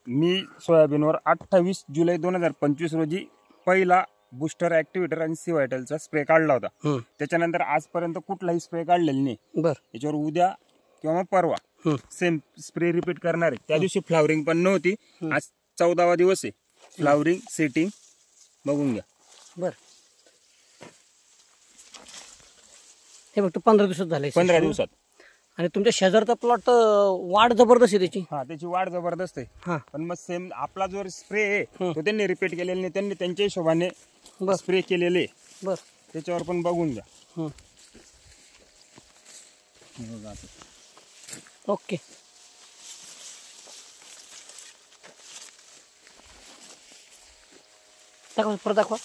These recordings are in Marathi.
मी सोयाबीनवर 28 जुलै 2025 रोजी पहिला बुस्टर ऍक्टिव्हेटर आणि सी व्हायटलचा स्प्रे काढला होता. त्याच्यानंतर आजपर्यंत कुठलाही स्प्रे काढलेला नाही. याच्यावर उद्या किंवा परवा सेम स्प्रे रिपीट करणार आहे. त्या दिवशी फ्लावरिंग पण नव्हती. आज 14वा दिवस आहे. फ्लावरिंग सेटिंग बघून घ्या. हे फक्त 15 दिवसात झाले. 15 दिवसात. आणि तुमच्या शेजारचा प्लॉट वाढ जबरदस्त आहे त्याची. त्याची वाढ जबरदस्त आहे. पण मग सेम आपला जो स्प्रे आहे तो त्यांनी रिपीट केलेला नाही. त्यांनी त्यांच्या हिशोबाने स्प्रे केलेले. त्याच्यावर पण बघून घ्या. ओके. दाखवा परत दाखवा.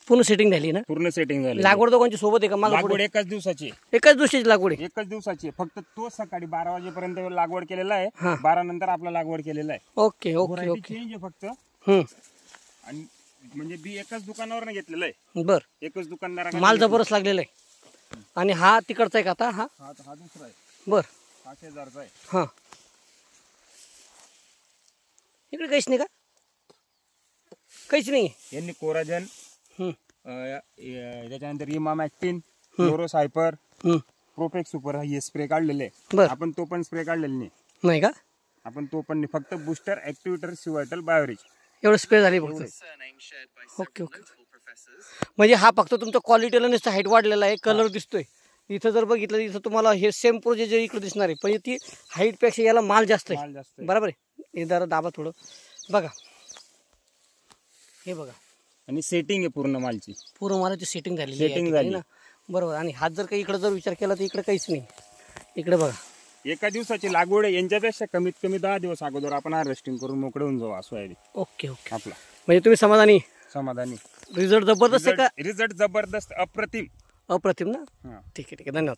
पूर्ण सेटिंग झाली ना? पूर्ण सेटिंग झाली. लागवड दोघांची सोबत आहे का? लागवड एकाच दिवसाची. एकाच दिवसाची लागवड आहे. एकाच दिवसाची. फक्त तो सकाळी 12 वाजेपर्यंत लागवड केलेला आहे. 12 नंतर आपला लागवड केलेला आहे. Okay okay okay. चेंज आहे फक्त. आणि म्हणजे बी एकाच दुकानावर घेतलेलं आहे. बर. एकच दुकानदार. माल जबरदस्त लागलेला आहे. आणि हा तिकडचा आहे का आता? हा दुसरा आहे. बर. 5000चा आहे. हा. इकडे काहीच नाही का? काहीच नाही. यांनी कोराजन, त्याच्यानंतर इमामॅक्टिन, फ्लोरोसायपर, प्रोफेक्स सुपर हे स्प्रे काढलेले. आपण तो पण स्प्रे काढलेला नाही का? आपण तो पण नाही. फक्त बुस्टर ऍक्टिव्हेटर सी व्हायटल बायोरिच एवढं स्प्रे झाली फक्त. Okay okay. म्हणजे हा फक्त तुमच्या क्वालिटीला नुसतं हाईट वाढलेला आहे. कलर दिसतोय. इथं जर बघितलं इथं तुम्हाला हे सेम प्रोजेक्ट इकडे दिसणार आहे. पण ती हाईट पेक्षा याला माल जास्त आहे. बरोबर आहे. हे जरा दाबा थोडं बघा. हे बघा. आणि सेटिंग आहे पूर्ण मालची. पूर्ण मालाची सेटिंग झाली ना? बरोबर. आणि हात जर काही इकडे जर विचार केला तर इकडे काहीच नाही. इकडे बघा. एका दिवसाची लागवड आहे. यांच्यापेक्षा कमीत कमी 10 दिवस अगोदर आपण हार्वेस्टिंग करून मोकळे होऊन जाऊ सोयाबीन. Okay okay. आपला म्हणजे तुम्ही समाधानी? समाधानी. रिझल्ट जबरदस्त आहे का? रिझल्ट जबरदस्त. अप्रतिम. अप्रतिम ना? ठीक आहे ठीक आहे. धन्यवाद.